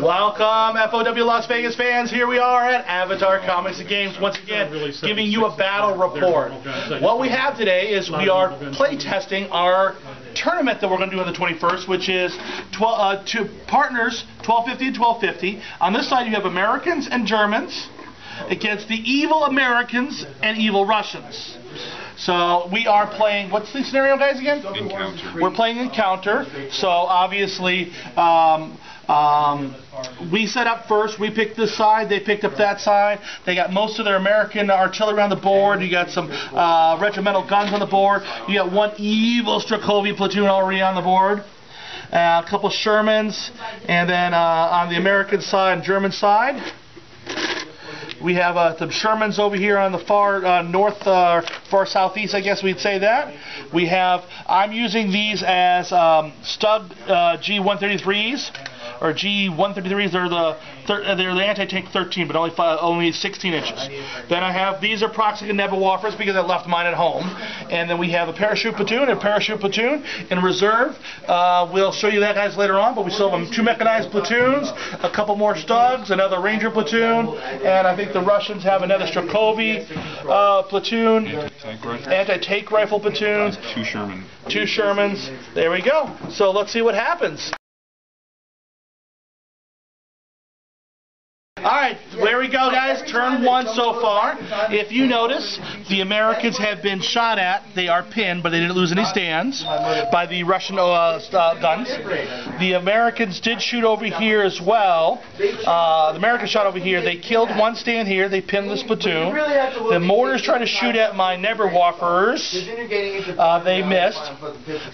Welcome, FOW Las Vegas fans. Here we are at Avatar Comics and Games, once again, giving you a battle report. What we have today is we are play testing our tournament that we're going to do on the 21st, which is two partners, 1250 and 1250. On this side, you have Americans and Germans against the evil Americans and evil Russians. So we are playing, what's the scenario, guys, again? Encounter. We're playing Encounter. So obviously, we set up first. We picked this side. They picked up that side. They got most of their American artillery on the board. You got some regimental guns on the board. You got one evil Strakovia platoon already on the board. A couple Shermans. And then on the American side and German side, we have some Shermans over here on the far north, far southeast, I guess we'd say that. We have, I'm using these as Stug G133s, or G133s. They're the anti-tank 13, but only 16 inches. Then I have, these are Proxy and Nebelwerfers because I left mine at home. And then we have a parachute platoon in reserve. We'll show you that, guys, later on, but we still have 2 mechanized platoons, a couple more Stugs, another Ranger platoon, and I think the Russians have another Strakovia platoon, anti-tank rifle platoons, 2 Sherman. 2 Shermans. There we go. So let's see what happens. Alright, there we go, guys. Turn 1 so far. If you notice, the Americans have been shot at. They are pinned, but they didn't lose any stands by the Russian guns. The Americans did shoot over here as well. The Americans shot over here. They killed 1 stand here. They pinned this platoon. The mortars tried to shoot at my Nebelwerfers. They missed.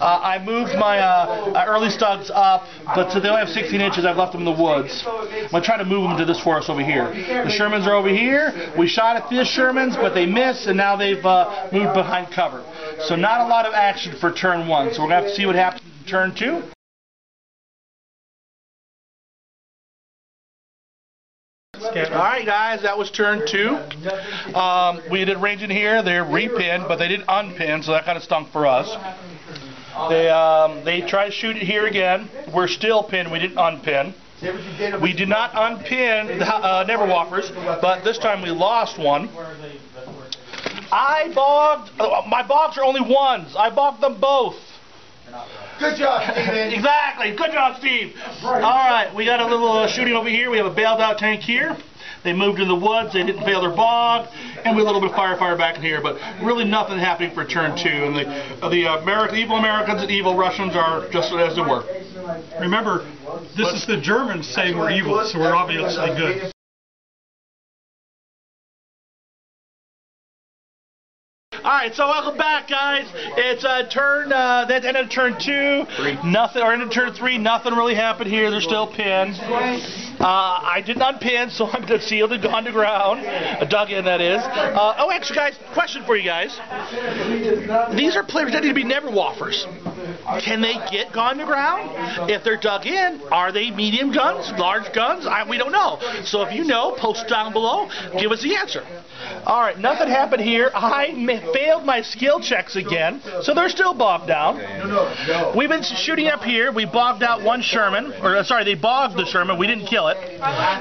I moved my early Stugs up, but so they only have 16 inches. I've left them in the woods. I'm going to try to move them to this forest over here. The Shermans are over here. We shot at the Shermans, but they missed, and now they've moved behind cover. So not a lot of action for turn 1. So we're going to have to see what happens in turn 2. Alright, guys, that was turn 2. We did range in here. They're repinned, but they didn't unpin, so that kind of stunk for us. They tried to shoot it here again. We're still pinned. We didn't unpin. We did not unpin the Nebelwerfers, but this time we lost one. I bogged. My bogs are only 1s. I bogged them both. Good job, Steven. Exactly. Good job, Steve. All right, we got a little shooting over here. We have a bailed out tank here. They moved in the woods. They didn't fail their bog, and we had a little bit of fire back in here. But really, nothing happening for turn 2. And the evil Americans and evil Russians are just as they were. Remember, this is the Germans saying we're evil, so we're obviously good. Alright, so welcome back, guys. It's turn, that ended turn 2. Nothing, or ended turn 3. Nothing really happened here. They're still pinned. I did not pin, so I'm concealed and gone to ground. Dug in, that is. Oh, actually, guys, question for you guys. These are players that need to be Nebelwerfers. Can they get gone to ground? If they're dug in, are they medium guns, large guns? We don't know. So if you know, post down below, give us the answer. Alright, nothing happened here. I failed my skill checks again, so they're still bogged down. We've been shooting up here. We bogged out 1 Sherman, or sorry, they bogged the Sherman. We didn't kill it.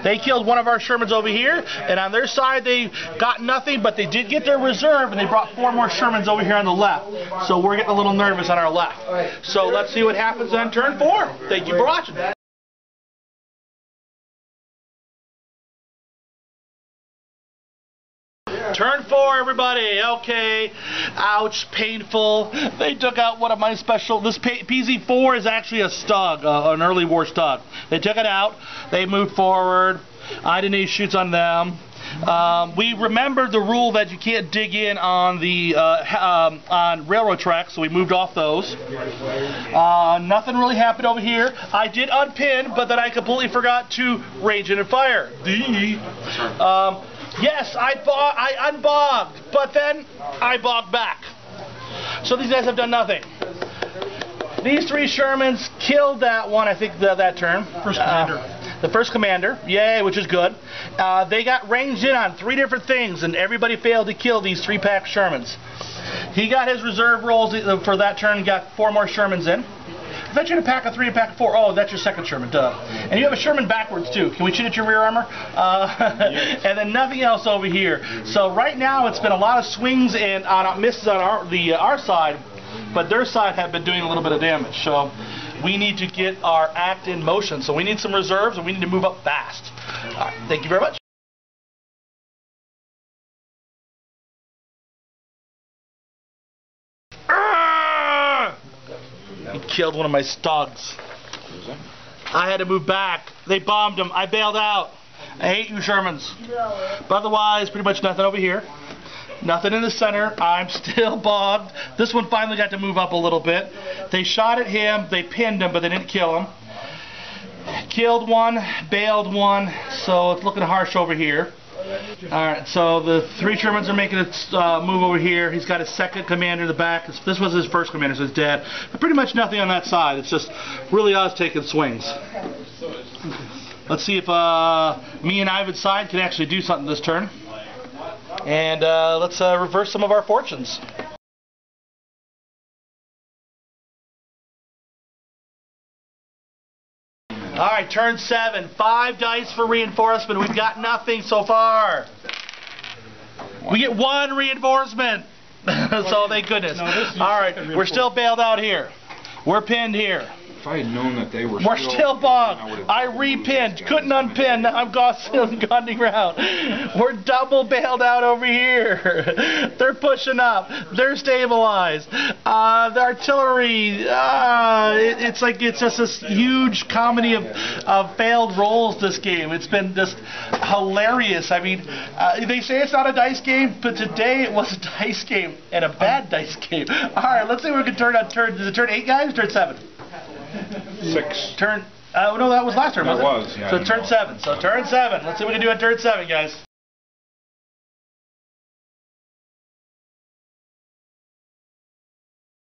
They killed one of our Shermans over here, and on their side they got nothing, but they did get their reserve, and they brought 4 more Shermans over here on the left. So we're getting a little nervous on our left. So let's see what happens on turn 4. Thank you for watching. Turn 4, everybody. Okay. Ouch. Painful. They took out one of my special. This PZ4 is actually a Stug, an early war Stug. They took it out. They moved forward. I didn't need shoots on them. We remembered the rule that you can't dig in on the on railroad tracks, so we moved off those. Nothing really happened over here. I did unpin, but then I completely forgot to range in and fire. Yes, I unbogged, but then I bogged back. So these guys have done nothing. These 3 Shermans killed that one, I think, that turn. First commander. The first commander, yay, which is good. They got ranged in on 3 different things, and everybody failed to kill these 3-pack Shermans. He got his reserve rolls for that turn, got 4 more Shermans in. thought you had a pack of 3 and a pack of 4. Oh, that's your second Sherman, duh. And you have a Sherman backwards too. Can we shoot at your rear armor? Yes. And then nothing else over here. So right now it's been a lot of swings and misses on our side, but their side have been doing a little bit of damage. So we need to get our act in motion. So we need some reserves and we need to move up fast. All right, thank you very much. He killed one of my stogs. I had to move back. They bombed him. I bailed out. I hate you Shermans. But otherwise, pretty much nothing over here. Nothing in the center. I'm still bogged. This one finally got to move up a little bit. They shot at him. They pinned him, but they didn't kill him. Killed one. Bailed one. So it's looking harsh over here. Alright, so the 3 Shermans are making a move over here. He's got his second commander in the back. This was his first commander, so he's dead. But pretty much nothing on that side. It's just really us taking swings. Let's see if me and Ivan's side can actually do something this turn. And let's reverse some of our fortunes. Alright, turn 7. 5 dice for reinforcement. We've got nothing so far. We get 1 reinforcement. So thank goodness. Alright, we're still bailed out here. We're pinned here. If I had known that they were still bogged. I repinned. Couldn't unpin. Now I'm gone around. We're double bailed out over here. They're pushing up. They're stabilized. The artillery. It's just this huge comedy of failed rolls this game. It's been just hilarious. I mean, they say it's not a dice game, but today it was a dice game and a bad dice game. All right, let's see what we can turn on turn. Is it turn 8, guys? Or turn 7? 6. Turn. No, that was last turn, wasn't it? That was, yeah. So turn 7. So turn 7. Let's see what we can do on turn 7, guys.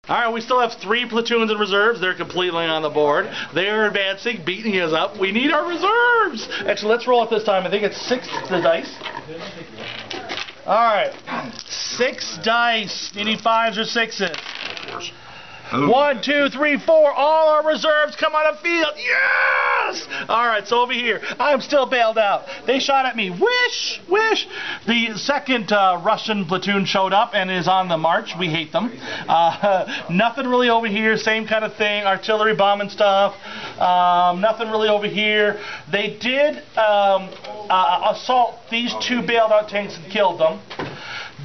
Alright, we still have 3 platoons in reserves. They're completely on the board. They're advancing, beating us up. We need our reserves! Actually, let's roll it this time. I think it's 6 the dice. Alright. 6 dice. You need 5s or 6s. 1, 2, 3, 4. All our reserves come on the field. Yes! Alright, so over here, I'm still bailed out. They shot at me. Wish! Wish! The second Russian platoon showed up and is on the march. We hate them. Nothing really over here. Same kind of thing. Artillery bombing stuff. Nothing really over here. They did assault these 2 bailed out tanks and killed them.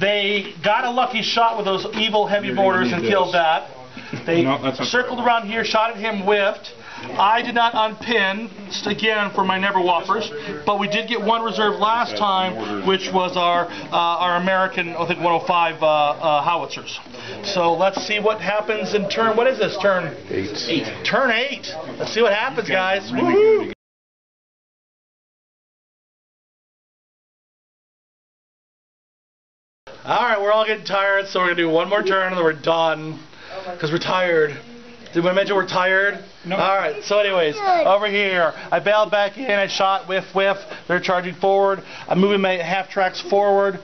They got a lucky shot with those evil heavy mortars and killed that. They circled around here, shot at him, whiffed. I did not unpin, again, for my Neverwaffers, but we did get 1 reserve last time, which was our American, I think, 105 howitzers. So let's see what happens in turn, what is this, turn 8? Turn 8. Let's see what happens, guys. Woohoo! Alright, we're all getting tired, so we're going to do 1 more turn and then we're done. Because we're tired. Did we mention we're tired? No. Alright, so anyways, over here, I bailed back in, I shot, whiff, whiff. They're charging forward. I'm moving my half tracks forward,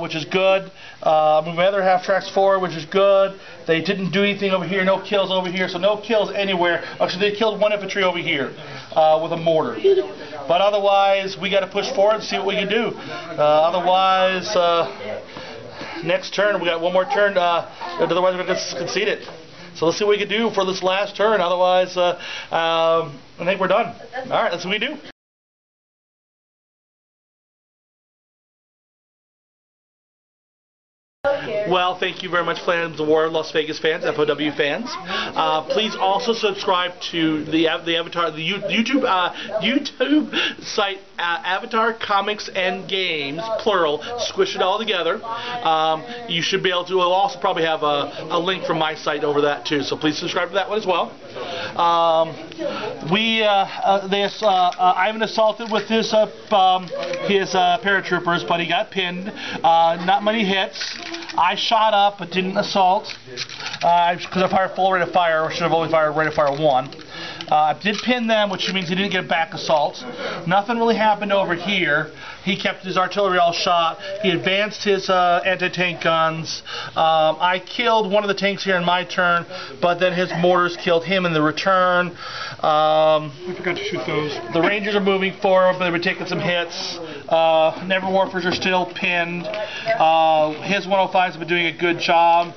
which is good. Moving my other half tracks forward, which is good. They didn't do anything over here, no kills over here, so no kills anywhere. Actually, they killed 1 infantry over here with a mortar. But otherwise, we got to push forward and see what we can do. Otherwise, next turn, we got 1 more turn, otherwise we're going to concede it. So let's see what we can do for this last turn, otherwise I think we're done. Alright, that's what we do. Well, thank you very much, Flames of War, Las Vegas fans, FOW fans. Please also subscribe to the Avatar, the YouTube site, Avatar Comics and Games, plural. Squish it all together. You should be able to. We'll also probably have a link from my site over that too. So please subscribe to that one as well. Ivan assaulted with his paratroopers, but he got pinned. Not many hits. I shot up but didn't assault because I fired full rate of fire. I should have only fired rate of fire 1. I did pin them, which means he didn't get back assault. Nothing really happened over here. He kept his artillery all shot. He advanced his anti-tank guns. I killed one of the tanks here in my turn, but then his mortars killed him in the return. I forgot to shoot those. The Rangers are moving forward, but they were taking some hits. Never Warfers are still pinned. His 105s have been doing a good job.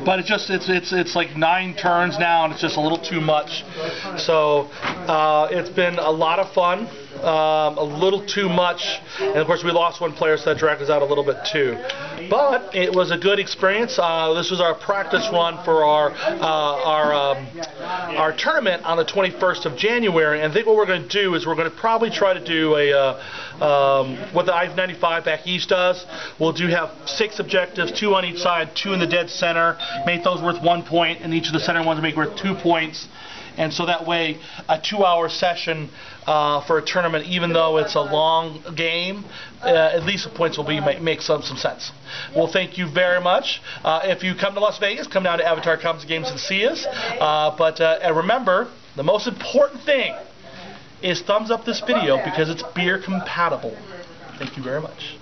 But it's like 9 turns now, and it's just a little too much. So it's been a lot of fun, a little too much, and of course we lost one player, so that dragged us out a little bit too. But it was a good experience. This was our practice run for our tournament on the 21st of January, and I think what we're going to do is we're going to probably try to do what the I-95 back east does. We'll have 6 objectives, 2 on each side, 2 in the dead center, make those worth 1 point, and each of the center ones make worth 2 points. And so that way, a 2-hour session for a tournament, even though it's a long game, at least the points will make some sense. Well, thank you very much. If you come to Las Vegas, come down to Avatar Comics Games and see us. And remember, the most important thing is thumbs up this video because it's beer compatible. Thank you very much.